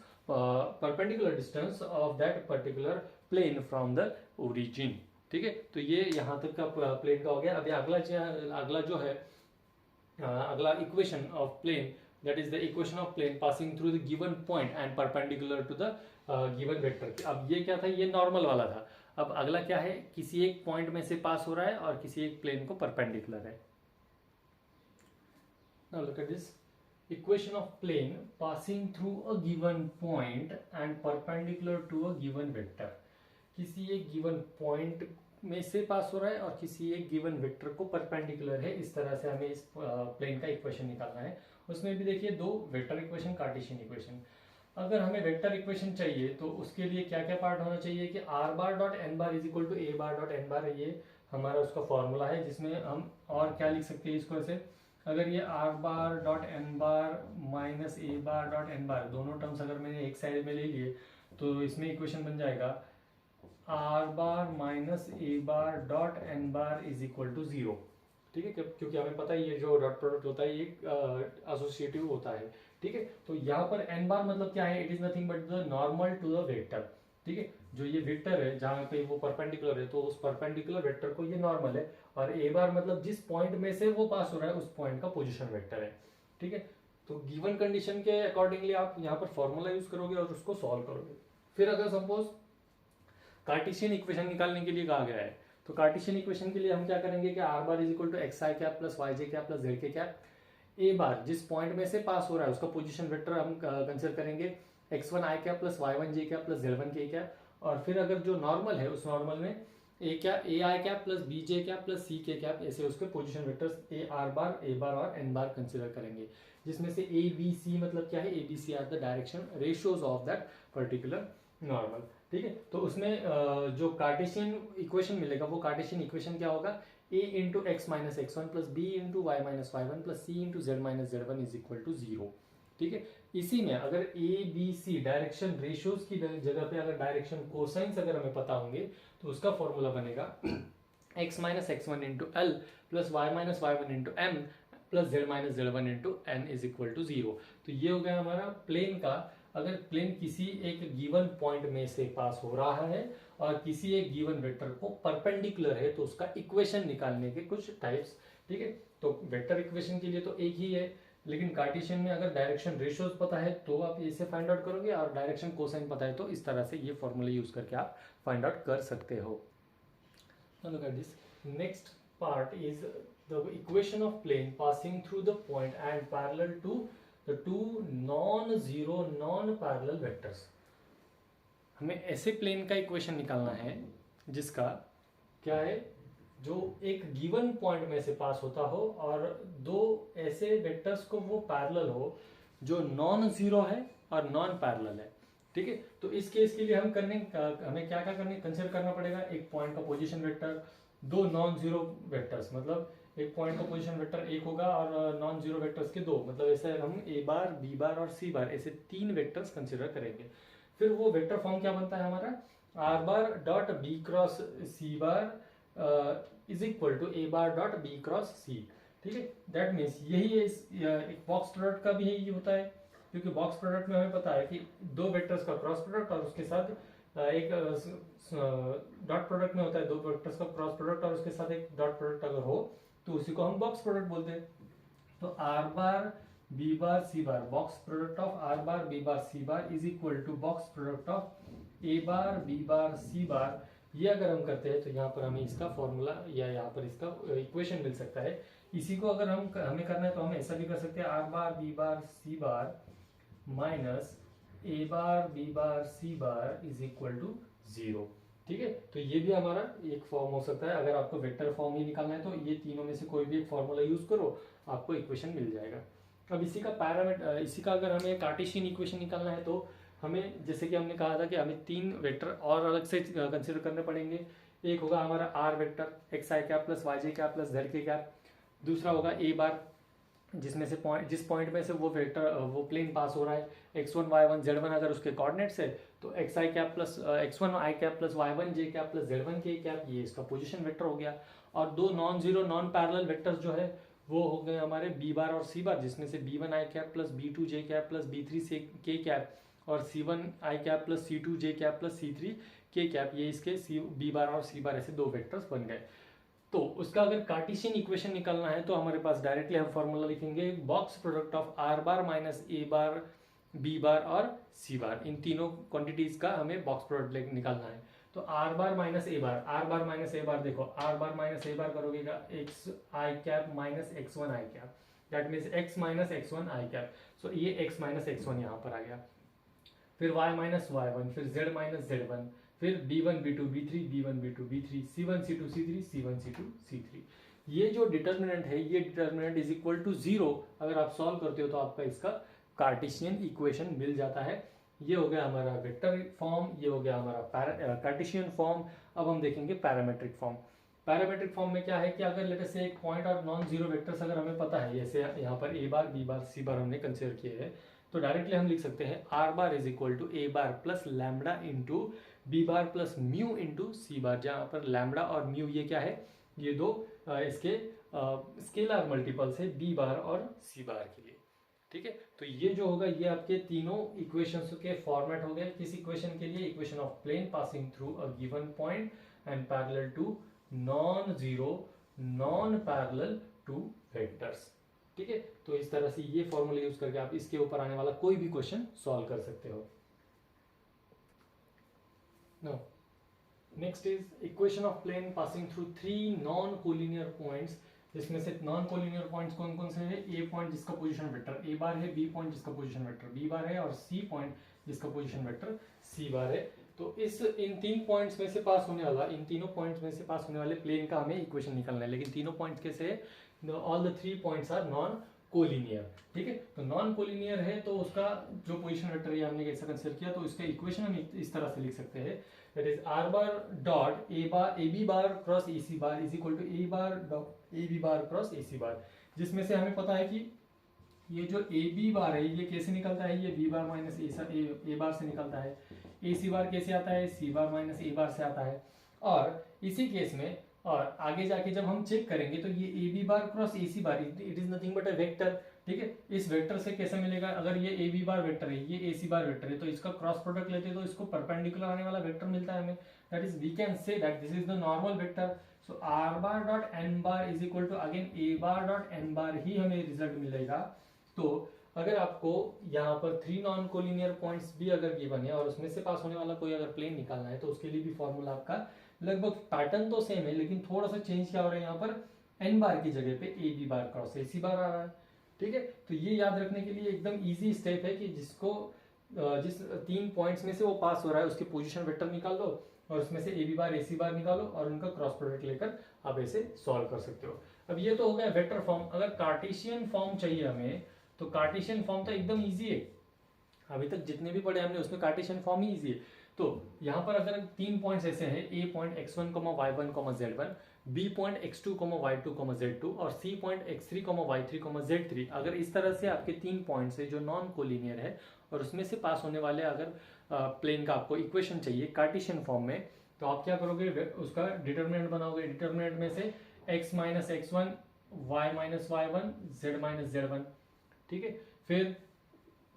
perpendicular distance of that particular plane from the origin। ठीक है, तो ये यहाँ तक का plane का हो गया। अभी अगला जो है अगला equation of plane, that is the equation of plane passing through the given point and perpendicular to the given vector। अब ये क्या था, ये नॉर्मल वाला था। अब अगला क्या है, किसी एक पॉइंट में से पास हो रहा है और किसी एक प्लेन को परपेंडिकुलर है। Now look at this equation of plane passing through a given point and perpendicular to a given vector. किसी एक गिवन पॉइंट में से पास हो रहा है और किसी एक गिवन वेक्टर को परपेंडिकुलर है, इस तरह से हमें इस प्लेन का इक्वेशन निकालना है। उसमें भी देखिए दो वेक्टर इक्वेशन, कार्टेशियन इक्वेशन। अगर हमें वेक्टर इक्वेशन चाहिए तो उसके लिए क्या क्या पार्ट होना चाहिए कि are bar dot N bar is equal to a bar dot N bar, ये हमारा उसका फॉर्मूला है, जिसमें हम और क्या लिख सकते हैं इसको ऐसे, अगर ये are bar dot N bar minus A bar dot N बार, दोनों टर्म्स अगर मैंने एक साइड में ले लिए तो इसमें इक्वेशन बन जाएगा R bar minus A bar dot N bar is equal to 0। ठीक है, क्योंकि हमें पता है ये जो डॉट प्रोडक्ट होता है ये एसोसिएटिव होता है। ठीक है, तो यहाँ पर एन बार मतलब क्या है, it is nothing but the normal to the vector. ठीक है, जो ये वेक्टर है जहाँ पे वो परपेंडिकुलर है तो उस परपेंडिकुलर वेक्टर को ये नॉर्मल है, और ए बार मतलब जिस पॉइंट में से वो पास हो रहा है उस पॉइंट का पोजीशन वेक्टर है। ठीक है, तो गिवन कंडीशन के अकॉर्डिंगली आप यहाँ पर फॉर्मूला यूज करोगे और उसको सॉल्व करोगे। फिर अगर सपोज कार्टेशियन इक्वेशन निकालने के लिए कहा गया है, तो कार्टेशियन इक्वेशन के लिए हम क्या करेंगे कि are bar is equal to X I cap plus Y J cap plus Z K cap, A bar जिस पॉइंट में से पास हो रहा है उसका पोजीशन वेक्टर हम कंसीडर करेंगे x1 i cap plus y1 J cap plus z1 k cap, और फिर अगर जो नॉर्मल है उस नॉर्मल में a i cap plus b j cap plus c k cap, ऐसे उसके position vectors a r bar, a bar और एन बार कंसीडर करेंगे, जिसमें से ए बी सी मतलब क्या है, A B C are the direction ratios of that particular normal. ठीक है, तो उसमें जो कार्टेशियन इक्वेशन मिलेगा वो कार्टेशियन इक्वेशन क्या होगा, a into X minus X one plus B into Y minus Y one plus C into Z minus Z one is equal to 0। ठीक है, इसी में अगर A B C direction ratios की जगह पे अगर डायरेक्शन कोसाइंस अगर हमें पता होंगे तो उसका फॉर्मूला बनेगा x minus X one into L plus Y minus Y one into M plus Z minus Z one into N is equal to 0। तो ये हो गया हमारा प्लेन का, अगर प्लेन किसी एक गिवन पॉइंट में से पास हो रहा है और किसी एक गिवन वेक्टर को परपेंडिकुलर है तो उसका इक्वेशन निकालने के कुछ टाइप्स। ठीक है, तो वेक्टर इक्वेशन के लिए तो एक ही है, लेकिन कार्टेशियन में अगर डायरेक्शन रेशियोज पता है तो आप इसे फाइंड आउट करोगे, और डायरेक्शन कोसाइन पता है तो इस तरह से ये फॉर्मूला यूज करके आप फाइंड आउट कर सकते हो। Look at this, next part is the equation of plane passing through the point and parallel to the two non-zero non-parallel vectors। हमें ऐसे प्लेन का इक्वेशन निकालना है जिसका क्या है, जो एक गिवन पॉइंट में से पास होता हो और दो ऐसे वेक्टर्स को वो पैरेलल हो जो नॉन जीरो है और नॉन पैरेलल है। ठीक है, तो इस केस के लिए हमें क्या क्या करने कंसिडर करना पड़ेगा, एक पॉइंट का पोजीशन वेक्टर, दो नॉन जीरो वेक्टर्स, मतलब एक पॉइंट का पोजीशन वेक्टर एक होगा और नॉन जीरो वेक्टर्स के दो, मतलब ऐसे हम ए बार बी बार और सी बार ऐसे 3 वेक्टर्स कंसिडर करेंगे। फिर वो वेक्टर फॉर्म क्या बनता है हमारा, r bar dot b cross c bar is equal to a bar dot b cross c. ठीक है, दैट मीन्स यही एक बॉक्स प्रोडक्ट का भी यही होता है, क्योंकि बॉक्स प्रोडक्ट में हमें पता है कि दो वेक्टर्स का क्रॉस प्रोडक्ट और उसके साथ एक डॉट प्रोडक्ट में होता है दो वेक्टर्स का क्रॉस प्रोडक्ट और उसके साथ एक डॉट प्रोडक्ट अगर हो तो उसी को हम बॉक्स प्रोडक्ट बोलते हैं। तो r bar B bar C bar, box product of are bar B bar C bar is equal to box product of a bar B bar C bar. ये अगर हम करते हैं तो यहाँ पर हमें इसका फॉर्मूला या यहाँ पर इसका इक्वेशन मिल सकता है। इसी को अगर हमें करना है तो हम ऐसा भी कर सकते हैं, are bar B bar C bar minus A bar B bar C bar is equal to 0। ठीक है, तो ये भी हमारा एक फॉर्म हो सकता है। अगर आपको वेक्टर फॉर्म ही निकालना है तो ये तीनों में से कोई भी एक फॉर्मूला यूज करो, आपको इक्वेशन मिल जाएगा। अब इसी का अगर हमें कार्टेशियन इक्वेशन निकालना है तो हमें, जैसे कि हमने कहा था कि हमें तीन वेक्टर और अलग से कंसिडर करने पड़ेंगे। एक होगा हमारा आर वेक्टर एक्स आई cap plus Y J cap plus Z K cap. दूसरा होगा ए बार, जिसमें से जिस पॉइंट में से वो वेक्टर वो प्लेन पास हो रहा है, x1 y1 z1 अगर उसके कोऑर्डिनेट्स है तो x I cap plus x1 i cap plus y1 j cap plus z1 k cap, ये इसका पोजीशन वेक्टर हो गया। और दो non zero non parallel vectors जो है वो हो गए हमारे बी बार और सी बार, जिसमें से b1 i cap plus b2 j cap plus b3 k cap और c1 i cap plus c2 j cap plus c3 k cap. ये इसके बी बार और सी बार ऐसे दो वेक्टर्स बन गए। तो उसका अगर कार्टेशियन इक्वेशन निकालना है तो हमारे पास डायरेक्टली हम फॉर्मूला लिखेंगे box product of are bar minus A bar B bar और सी बार। इन तीनों क्वांटिटीज का हमें बॉक्स प्रोडक्ट निकालना है। तो आर बार माइनस ए बार, आर बार माइनस ए बार, देखो आर बार माइनस ए बार करोगे x I cap minus x1 i cap, that means x minus x1 i cap. So ये x minus x1 यहाँ पर आ गया। फिर y माइनस y1, फिर z minus z1, फिर b1 b2 b3 b1 b2 b3 c1 c2 c3 c1 c2 c3। ये जो determinant है ये डिटर्मिनेंट इज इक्वल टू 0 अगर आप सॉल्व करते हो तो आपका इसका कार्टेशियन इक्वेशन मिल जाता है। ये हो गया हमारा वेक्टर फॉर्म, ये हो गया हमारा कार्टेशियन फॉर्म। अब हम देखेंगे पैरामेट्रिक फॉर्म। पैरामेट्रिक फॉर्म में क्या है कि अगर लेट से एक पॉइंट और नॉन जीरो वेक्टर्स अगर हमें पता है, जैसे यहाँ पर ए बार बी बार सी बार हमने कंसिडर किए हैं, तो डायरेक्टली हम लिख सकते हैं are bar is equal to a bar plus lambda into B bar plus mu into c bar, जहाँ पर लैम्डा और म्यू ये क्या है, ये दो इसके स्केलर मल्टीपल्स है बी बार और सी बार के लिए। ठीक है, तो ये जो होगा ये आपके तीनों इक्वेशंस के फॉर्मेट हो गए। किस इक्वेशन के लिए? Equation of plane passing through a given point and parallel to non zero non parallel two vectors. ठीक है, तो इस तरह से ये फॉर्मूला यूज करके आप इसके ऊपर आने वाला कोई भी क्वेश्चन सॉल्व कर सकते हो। No next is equation of plane passing through three non collinear points, जिसमें से नॉन कोलिनियर पॉइंट्स कौन कौन से हैं? ए पॉइंट जिसका पोजीशन वेक्टर ए बार है, बी पॉइंट जिसका पोजीशन वेक्टर बी बार है, और सी पॉइंट जिसका पोजीशन वेक्टर सी बार है। तो इन तीन पॉइंट्स में से पास होने वाला, इन तीनों पॉइंट्स में से पास होने वाले प्लेन का हमें इक्वेशन निकालना है। लेकिन तीनों पॉइंट्स कैसे है? All the three points are non collinear. ठीक है, तो नॉन कोलिनियर है तो उसका जो पोजीशन वेक्टर है हमने कैसा कंसीडर किया, तो इसका इक्वेशन हम इस तरह से लिख सकते हैं, that is r bar dot a B bar cross A C bar is equal to a bar dot a B bar cross A C bar, जिसमें से हमें पता है कि ये जो ए बी बार है ये कैसे निकलता है, ये बी बार माइनस ए बार से निकलता है। ए सी बार कैसे आता है? सी बार माइनस ए बार से आता है। और इसी केस में और आगे जाके जब हम चेक करेंगे तो ये A B bar cross A C bar it is nothing but a vector. ठीक है, इस वेक्टर से कैसे मिलेगा? अगर ये ए बी बार वेक्टर है, ये ए सी बार वेक्टर है, तो इसका क्रॉस प्रोडक्ट लेते हैं तो इसको परपेंडिकुलर आने वाला वेक्टर मिलता है हमें। That is we can say that this is the normal vector. So r bar dot N bar is equal to again a bar dot N bar ही हमें रिजल्ट मिलेगा। तो अगर आपको यहाँ पर थ्री नॉन कोलिनियर पॉइंट्स भी अगर गिवन है और उसमें से पास होने वाला कोई अगर प्लेन निकालना है तो उसके लिए भी फॉर्मूला आपका लगभग पैटर्न तो सेम है, लेकिन थोड़ा सा चेंज क्या हो रहा है, यहाँ पर एन बार की जगह पे ए बी बार क्रॉस ए सी बार आ रहा है। ठीक है, तो ये याद रखने के लिए एकदम इजी स्टेप है कि जिस तीन पॉइंट्स में से वो पास हो रहा है उसके पोजीशन वेक्टर निकाल लो और उसमें से ए बी बार ए सी बार निकालो और उनका क्रॉस प्रोडक्ट लेकर आप ऐसे सॉल्व कर सकते हो। अब ये तो हो गया वेक्टर फॉर्म। अगर कार्टेशियन फॉर्म चाहिए हमें तो कार्टेशियन फॉर्म तो एकदम ईजी है, अभी तक जितने भी पढ़े हमने उसमें कार्टेशियन फॉर्म ही ईजी है। तो यहाँ पर अगर तीन पॉइंट्स ऐसे हैं, A point x1, y1, z1, B point x2, y2, z2 और C point x3, y3, z3, अगर इस तरह से आपके तीन पॉइंट्स है जो नॉन कोलिनियर है और उसमें से पास होने वाले अगर प्लेन का आपको इक्वेशन चाहिए कार्टेशियन फॉर्म में, तो आप क्या करोगे? उसका डिटर्मिनेंट बनाओगे। डिटर्मिनेंट में से x minus x1, y minus y1, z minus z1। ठीक है, फिर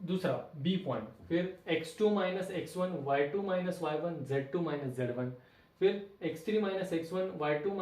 दूसरा बी पॉइंट, फिर x2 minus x1, y2 minus y1, z2 minus z1, फिर x3 minus x1, y3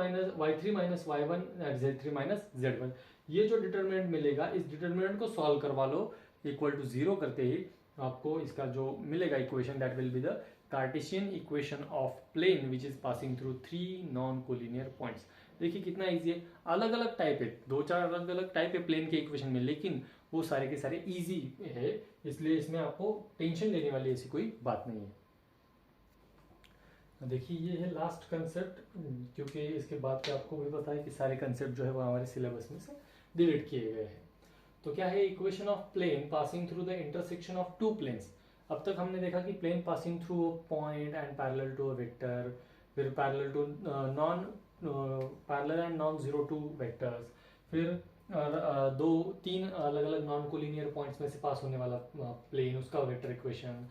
minus y1, z3 minus z1। ये जो डिटर्मिनेंट मिलेगा, इस डिटर्मिनेंट को सॉल्व करवा लो, इक्वल टू 0 करते ही आपको इसका जो मिलेगा equation, that will be the Cartesian equation of plane which is passing through 3 non collinear points. देखिए कितना इजी है, अलग अलग टाइप है, 2-4 अलग अलग टाइप है प्लेन के इक्वेशन में, लेकिन वो सारे के सारे इजी है, इसलिए इसमें आपको टेंशन लेने वाली ऐसी कोई बात नहीं है। देखिए ये है लास्ट कंसेप्ट, क्योंकि इसके बाद के आपको भी पता है कि सारे कंसेप्ट जो है वो हमारे सिलेबस में से डिलीट किए गए हैं। तो क्या है, equation of plane passing through the intersection of two planes. अब तक हमने देखा कि plane passing through a point and parallel to a vector, फिर parallel to parallel and non zero two vectors, फिर दो तीन अलग अलग नॉन कोलिनियर पॉइंट्स में से पास होने वाला प्लेन, उसका वेक्टर इक्वेशन।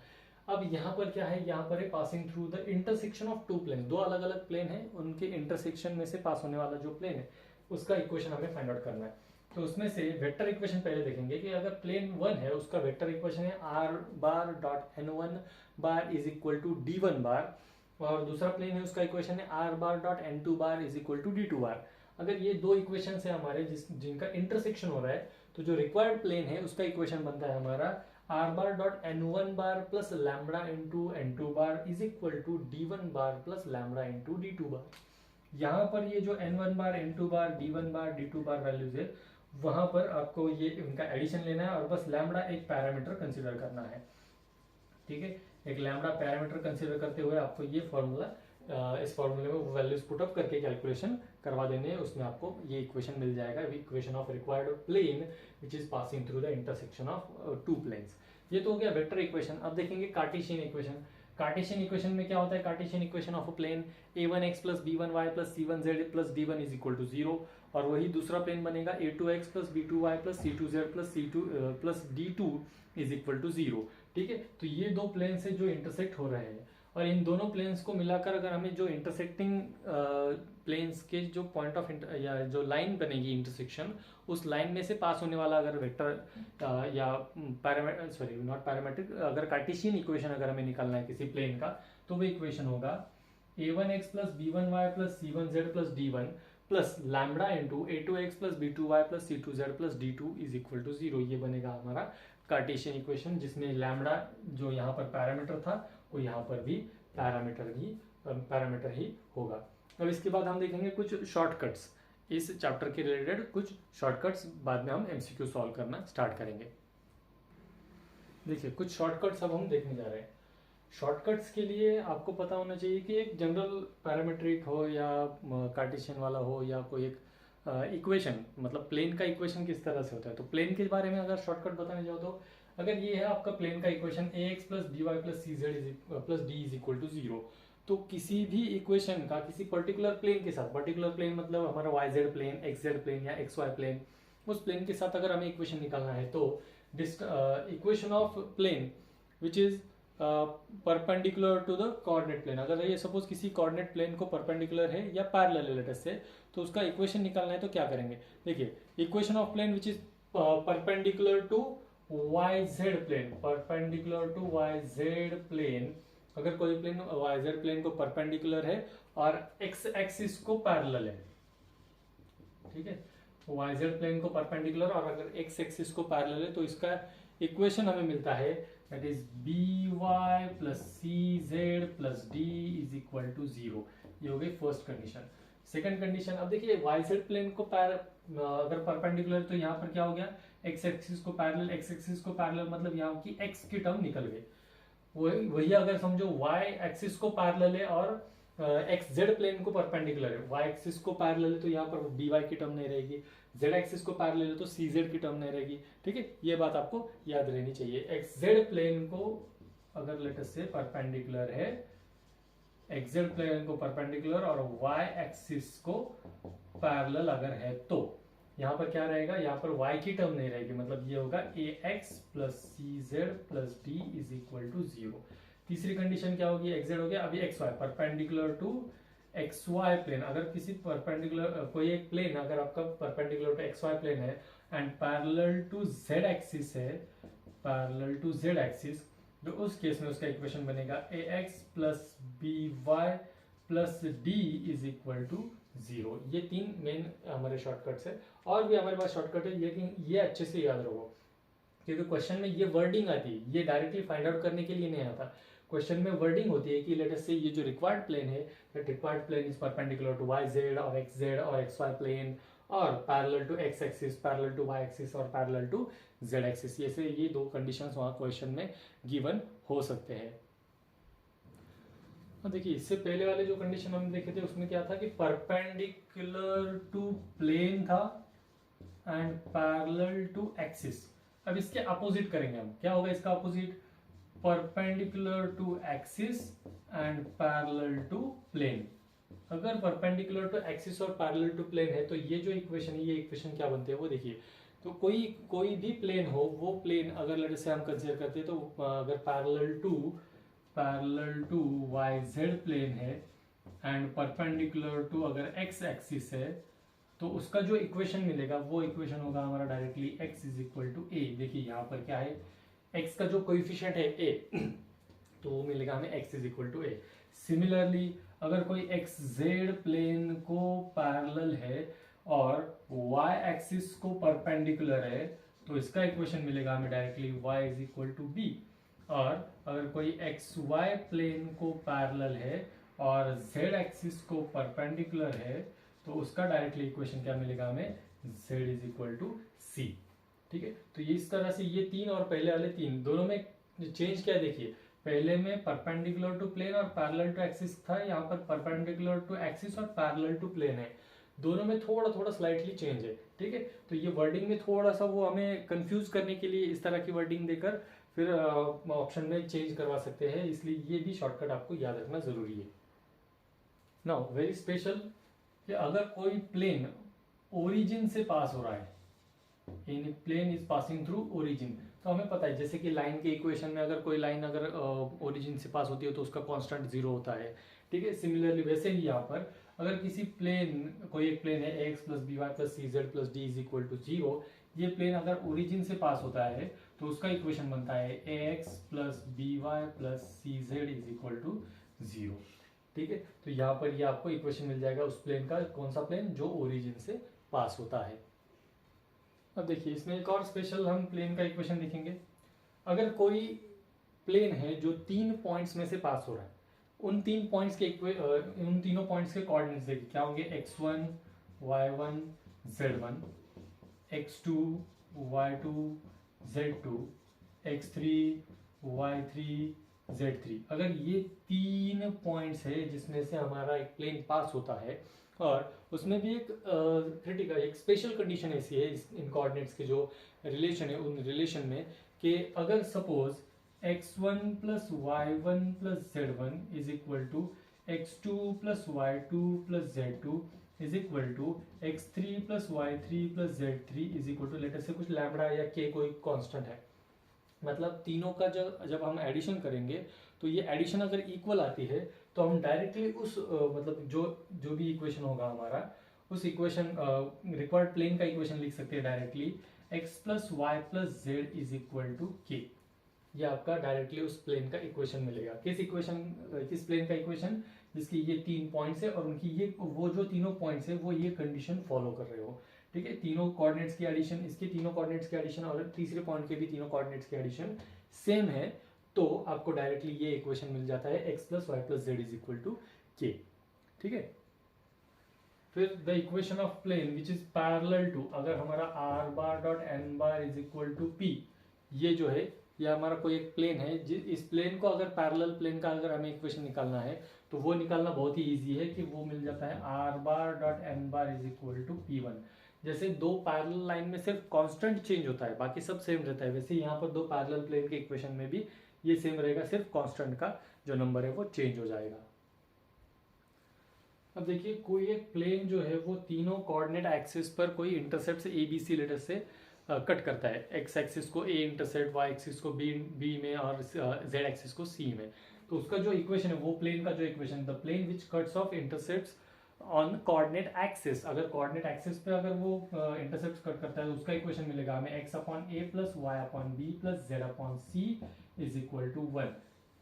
अब यहाँ पर क्या है, यहाँ पर है passing through the intersection of two plane, दो अलग अलग प्लेन है, उनके इंटरसेक्शन में से पास होने वाला जो प्लेन है उसका इक्वेशन हमें फाइंड आउट करना है। तो उसमें से वेक्टर इक्वेशन पहले देखेंगे कि अगर प्लेन 1 है उसका वेक्टर इक्वेशन है r bar dot n1 bar is equal to d1 bar, और दूसरा प्लेन है उसका इक्वेशन है r bar dot n2 bar is equal to d2 bar. अगर ये दो इक्वेशन है हमारे जिनका इंटरसेक्शन हो रहा है, तो जो रिक्वायर्ड प्लेन है उसका इक्वेशन बनता है हमारा r bar dot n1 bar plus lambda into n2 bar is equal to d1 bar plus lambda into d2 bar. यहाँ पर ये जो n1 बार n2 बार d1 बार d2 बार वैल्यूज है, वहां पर आपको ये इनका एडिशन लेना है और बस लैम्बडा एक पैरामीटर कंसीडर करना है। ठीक है, एक लैम्बडा पैरामीटर कंसीडर करते हुए आपको ये फॉर्मूला, इस फॉर्मूले में वो वैल्यूज पुट अप करके कैलकुलेशन करवा देने हैं, उसमें आपको ये इक्वेशन मिल जाएगा, equation of required plane which is passing through the intersection of two planes. ये तो हो गया वेक्टर इक्वेशन। अब देखेंगे कार्टेशियन इक्वेशन। कार्टेशियन इक्वेशन में क्या होता है, Cartesian equation of a plane a1x plus b1y plus c1z plus d1 is equal to 0, और वही दूसरा प्लेन बनेगा a2x plus b2y plus c2z plus c2 plus d2 is equal to 0। ठीक है, तो ये दो प्लेन से जो इंटरसेक्ट हो रहे हैं, और इन दोनों प्लेन्स को मिलाकर अगर हमें जो इंटरसेक्टिंग प्लेन्स के जो पॉइंट ऑफ या जो लाइन बनेगी इंटरसेक्शन, उस लाइन में से पास होने वाला अगर वेक्टर या पैरामीटर, सॉरी नॉट पैरामीट्रिक, अगर कार्टेशियन इक्वेशन अगर हमें निकालना है किसी प्लेन का, तो वो इक्वेशन होगा a1x plus b1y plus c1z plus d1 plus lambda into a2x plus b2y plus c2z plus d2 is equal to 0। ये बनेगा हमारा कार्टेशियन इक्वेशन, जिसमें लैम्बडा जो यहाँ पर पैरामीटर था वो यहाँ पर भी पैरामीटर ही होगा। अब इसके बाद हम देखेंगे कुछ शॉर्टकट्स, इस चैप्टर के रिलेटेड कुछ शॉर्टकट्स, बाद में हम एमसीक्यू सॉल्व करना स्टार्ट करेंगे। देखिए कुछ शॉर्टकट्स अब हम देखने जा रहे हैं। शॉर्टकट्स के लिए आपको पता होना चाहिए कि एक जनरल पैरामीट्रिक हो या कार्टेशियन वाला हो या कोई एक इक्वेशन, मतलब प्लेन का इक्वेशन किस तरह से होता है। तो प्लेन के बारे में अगर शॉर्टकट बताने जाओ, तो अगर ये है आपका प्लेन का equation ax plus dy plus cz plus d is equal to 0, तो किसी भी इक्वेशन का किसी पर्टिकुलर प्लेन के साथ, पर्टिकुलर प्लेन मतलब हमारा yz प्लेन, xz प्लेन या xy प्लेन, उस प्लेन के साथ अगर हमें इक्वेशन निकालना है, तो equation of plane which is perpendicular to the coordinate plane, अगर ये सपोज किसी कोऑर्डिनेट प्लेन को परपेंडिकुलर है या पैरेलल है लेट अस से, तो उसका इक्वेशन निकालना है तो क्या करेंगे। देखिए equation of plane which is perpendicular to yz plane, perpendicular to yz plane, अगर कोई प्लेन yz प्लेन को परपेंडिकुलर है और x एक्सिस को पैरेलल है, ठीक है, yz प्लेन को परपेंडिकुलर और अगर x एक्सिस को पैरेलल है, तो इसका इक्वेशन हमें मिलता है that is by plus cz plus d is equal to 0। ये हो गई फर्स्ट कंडीशन। सेकंड कंडीशन, अब देखिए yz प्लेन को अगर परपेंडिकुलर, तो यहाँ पर क्या हो गया, x एक्सिस को पैरेलल, x एक्सिस को पैरेलल मतलब यहाँ की x की टर्म निकल गई। वही अगर समझो y एक्सिस को पैरेलल है और xz प्लेन को परपेंडिकुलर है, y एक्सिस को पैरेलल है तो यहाँ पर dy की टर्म नहीं रहेगी, z एक्सिस को पैरेलल है तो cz की टर्म नहीं रहेगी। ठीक है, ये बात आपको याद रहनी चाहिए। xz प्लेन को अगर लेट अस से परपेंडिकुलर है, xz प्लेन को परपेंडिकुलर और y एक्सिस को पैरेलल अगर है, तो यहाँ पर क्या रहेगा, यहाँ पर y की टर्म नहीं रहेगी, मतलब ये होगा ax plus cz plus d is equal to 0। तीसरी कंडीशन क्या होगी, xz हो गया, अभी xy perpendicular to xy plane, अगर किसी परपेंडिकुलर कोई एक प्लेन अगर आपका परपेंडिकुलर टू xy प्लेन है and parallel to z axis है, पैरेलल टू जेड एक्सिस, तो उस केस में उसका इक्वेशन बनेगा a x plus B Y plus D is equal to 0। ये तीन मेन हमारे शॉर्टकट्स है, और भी हमारे पास शॉर्टकट है, लेकिन ये अच्छे से याद रखो क्योंकि क्वेश्चन में ये वर्डिंग आती है, ये डायरेक्टली फाइंड आउट करने के लिए नहीं आता। क्वेश्चन में वर्डिंग होती है कि लेट अस से ये जो रिक्वायर्ड प्लेन है, that required plane is perpendicular to Y Z और एक्स जेड और एक्स वाई प्लेन, और parallel to X axis, parallel to Y axis और पैरेलल टू जेड एक्सिस। ये दो कंडीशंस वहां क्वेश्चन में गिवन हो सकते हैं। देखिए इससे पहले वाले जो कंडीशन हमने देखे थे उसमें क्या था कि परपेंडिकुलर टू प्लेन था एंड पैरेलल टू एक्सिस। अब इसके अपोजिट करेंगे हम, क्या होगा इसका opposite, perpendicular to axis and parallel to plane. अगर परपेंडिकुलर टू एक्सिस और पैरेलल टू प्लेन है तो ये जो इक्वेशन है, ये इक्वेशन क्या बनते हैं वो देखिए। तो कोई भी प्लेन हो, वो प्लेन अगर लेट्स से हम कंसीडर करते हैं तो अगर parallel to Y Z plane है एंड परपेंडिकुलर टू अगर एक्स एक्सिस है, तो उसका जो इक्वेशन मिलेगा वो इक्वेशन होगा हमारा directly x is equal to a. देखिए यहाँ पर क्या है, x का जो कोएफिशिएंट है a, तो वो मिलेगा हमें x is equal to A. Similarly अगर कोई एक्स जेड प्लेन को पैरेलल है और y एक्सिस को परपेंडिकुलर है, तो इसका इक्वेशन मिलेगा हमें directly y is equal to B. और अगर कोई एक्स वाई प्लेन को पैरेलल है और z एक्सिस को परपेंडिकुलर है, तो उसका डायरेक्टली इक्वेशन क्या मिलेगा हमें, z इज इक्वल टू सी। ठीक है, तो ये इस तरह से ये तीन और पहले वाले तीन दोनों में चेंज क्या देखिए, पहले में परपेंडिकुलर टू प्लेन और पैरेलल टू एक्सिस था, यहाँ पर परपेंडिकुलर टू एक्सिस और पैरेलल टू प्लेन है। दोनों में थोड़ा थोड़ा स्लाइटली चेंज है। ठीक है, तो ये वर्डिंग में थोड़ा सा वो हमें कंफ्यूज करने के लिए इस तरह की वर्डिंग देकर फिर ऑप्शन में चेंज करवा सकते हैं, इसलिए ये भी शॉर्टकट आपको याद रखना जरूरी है। नाउ वेरी स्पेशल कि अगर कोई प्लेन ओरिजिन से पास हो रहा है, in plane is passing through origin, तो हमें पता है जैसे कि लाइन के इक्वेशन में अगर कोई लाइन अगर ओरिजिन से पास होती है तो उसका कांस्टेंट 0 होता है। ठीक है, सिमिलरली वैसे ही यहाँ पर अगर किसी प्लेन, कोई एक प्लेन है X plus B Y plus C Z plus D is equal to 0, ये प्लेन अगर ओरिजिन से पास होता है तो उसका इक्वेशन बनता है a x plus B Y plus C z is equal to 0। ठीक है, तो यहाँ पर ये आपको इक्वेशन मिल जाएगा उस प्लेन का, कौन सा प्लेन, जो ओरिजिन से पास होता है। अब देखिए इसमें एक और स्पेशल हम प्लेन का इक्वेशन देखेंगे। अगर कोई प्लेन है जो 3 पॉइंट्स में से पास हो रहा है, उन तीनों पॉइंट्स के कोऑर्डिनेट्स देखिए क्या होंगे, x1 y1 z1, x2 y2 z2, x3 y3 z3। अगर ये 3 पॉइंट्स है जिसमें से हमारा एक प्लेन पास होता है, और उसमें भी एक क्रिटिकल एक स्पेशल कंडीशन ऐसी है इन कोऑर्डिनेट्स के जो रिलेशन है उन रिलेशन में, कि अगर suppose x1 plus y1 plus z1 is equal to x2 plus y2 plus z2 is equal to x3 plus y3 plus z3 is equal to let us say कुछ लैम्बडा या k कोई constant है, मतलब तीनों का जब हम एडिशन करेंगे तो ये एडिशन अगर इक्वल आती है तो हम डायरेक्टली उस मतलब जो भी इक्वेशन होगा हमारा, उस इक्वेशन रिक्वायर्ड प्लेन का इक्वेशन लिख सकते हैं directly x plus Y plus Z is equal to K. ये आपका डायरेक्टली उस प्लेन का इक्वेशन मिलेगा। किस प्लेन का इक्वेशन, जिसकी ये 3 पॉइंट्स है और उनकी ये वो जो तीनों पॉइंट्स है वो ये कंडीशन फॉलो कर रहे हो। ठीक है, तीनों कोऑर्डिनेट्स की एडिशन, इसके तीनों कोऑर्डिनेट्स की एडिशन और तीसरे पॉइंट के भी तीनों कोऑर्डिनेट्स की एडिशन सेम है, तो आपको डायरेक्टली ये इक्वेशन मिल जाता है x plus Y plus Z is equal to K. ठीक है, फिर the equation of plane which is parallel to, अगर हमारा r bar dot n bar is equal to p, ये जो है ये हमारा कोई एक प्लेन है, इस प्लेन को अगर पैरेलल प्लेन का अगर हमें इक्वेशन निकालना है तो वो निकालना बहुत ही इजी है कि वो मिल जाता है r bar dot n bar is equal to p1। जैसे दो पैरेलल लाइन में सिर्फ कांस्टेंट चेंज होता है, बाकी सब सेम रहता है, वैसे यहाँ पर दो पैरेलल प्लेन के इक्वेशन में भी ये सेम रहेगा, सिर्फ कांस्टेंट का जो नंबर है वो चेंज हो जाएगा। अब देखिए कोई एक प्लेन जो है वो तीनों कोऑर्डिनेट एक्सिस पर कोई इंटरसेप्ट से ABC लेटर से कट करता है, x एक्सिस को A इंटरसेप्ट, y एक्सिस को B में और z एक्सिस को C में, तो उसका जो इक्वेशन है वो प्लेन का जो equation, the plane which cuts off intercepts on coordinate axis, अगर कोऑर्डिनेट एक्सिस पे अगर वो इंटरसेप्ट कट करता है तो उसका इक्वेशन मिलेगा हमें x upon A plus Y upon B plus Z upon C is equal to 1।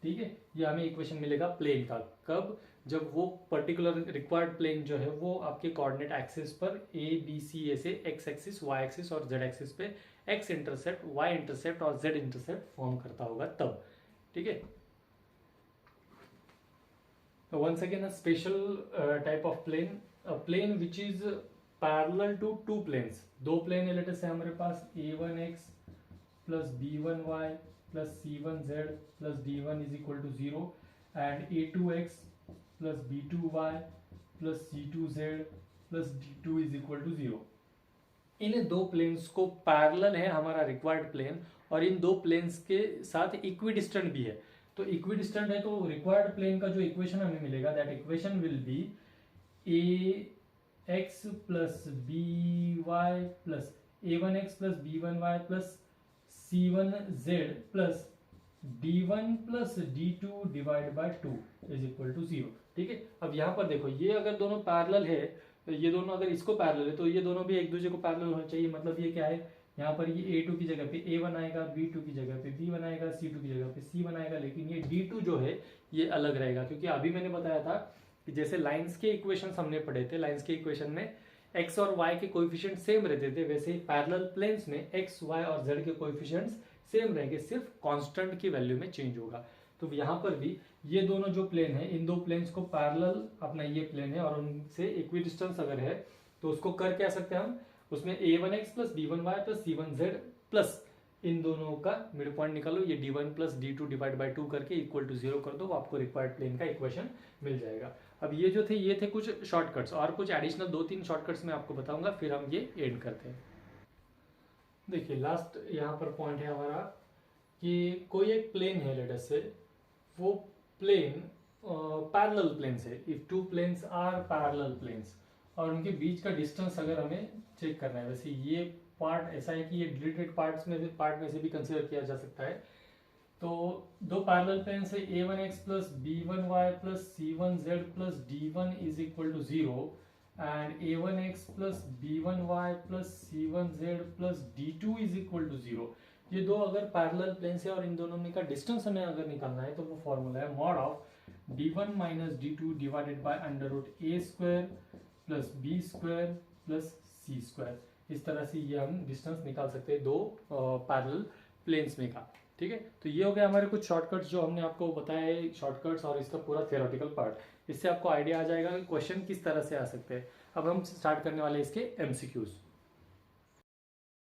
ठीक है, ये हमें इक्वेशन मिलेगा प्लेन का। कब? जब वो पर्टिकुलर रिक्वायर्ड प्लेन जो है वो आपके कोऑर्डिनेट एक्सिस पर ए बी सी ऐसे एक्स एक्सिस वाई एक्सिस और जेड एक्सिस पे एक्स इंटरसेप्ट वाई इंटरसेप्ट और जेड इंटरसेप्ट फॉर्म करता होगा तब। ठीक है, तो once again a special type of plane, a plane which is parallel to two planes। दो प्लेन लेट से हमारे पास a1x plus b1y plus c1z plus d1 is equal to 0 and a2x plus b2y plus c2z plus d2 is equal to 0। इन दो planes को parallel है हमारा required plane और इन दो प्लेन्स के साथ इक्विडिस्टेंट भी है। तो इक्विडिस्टेंट है तो रिक्वायर्ड प्लेन का जो इक्वेशन हमें मिलेगा that equation will be A x plus B Y plus a1x plus b1y plus c1z plus d1 plus d2 divide by 2 is equal to 0। ठीक है, अब यहाँ पर देखो ये अगर दोनों पैरेलल है तो ये दोनों अगर इसको पैरेलल है तो ये दोनों भी एक दूसरे को पैरेलल होना चाहिए। मतलब ये क्या है, यहाँ पर ये a2 की जगह पे a1 आएगा, b2 की जगह पे b1 आएगा, c2 की जगह पे c1 आएगा, लेकिन ये d2 जो है ये अलग रहेगा क्योंकि अभी मैंने बताया था कि जैसे लाइंस के इक्वेशन हमने पढ़े थे, लाइंस के इक्वेशन में x और y के कोएफिशिएंट सेम रहते थे, वैसे ही पैरेलल प्लेन्स में x, y और z के कोएफिशिएंट्स सेम रहेंगे, सिर्फ कांस्टेंट की वैल्यू में चेंज होगा। तो यहाँ पर भी ये दोनों जो प्लेन है इन दो प्लेन्स को पैरेलल अपना ये प्लेन है और उनसे इक्विडिस्टेंस अगर है तो उसको कर क्या सकते हैं हम, उसमें a1x plus b1y plus c1z plus इन दोनों का मिड पॉइंट निकालो, ये d1 plus d2 divide by 2 करके इक्वल टू 0 कर दो, आपको रिक्वायर्ड प्लेन का इक्वेशन मिल जाएगा। अब ये जो थे ये थे कुछ शॉर्टकट्स, और कुछ एडिशनल 2-3 शॉर्टकट्स मैं आपको बताऊंगा, फिर हम ये एंड करते हैं। देखिए लास्ट यहाँ पर पॉइंट है हमारा कि कोई एक प्लेन है लेट अस से, वो प्लेन पैरेलल प्लेन्स है, if two planes are parallel planes और उनके बीच का डिस्टेंस अगर हमें चेक करना है, वैसे ये पार्ट ऐसा है कि ये डिलीटेड पार्ट में से भी कंसीडर किया जा सकता है। तो दो पैरेलल प्लेन्स है a1x plus b1y plus c1z plus d1 is equal to 0 and a1x plus b1y plus c1z plus d2 is equal to 0। ये दो अगर पैरेलल प्लेन्स है और इन दोनों में का डिस्टेंस हमें अगर निकालना है तो वो फॉर्मूला है mod of d1 minus d2 divided by under root a square plus b square plus c square. इस तरह से ये हम डिस्टेंस निकाल सकते हैं दो पैरेलल प्लेन्स में का। ठीक है, तो ये हो गया हमारे कुछ शॉर्टकट्स जो हमने आपको बताया है, शॉर्टकट्स और इसका पूरा थियोरेटिकल पार्ट। इससे आपको आइडिया आ जाएगा कि क्वेश्चन किस तरह से आ सकते हैं। अब हम स्टार्ट करने वाले इसके एमसीक्यूज।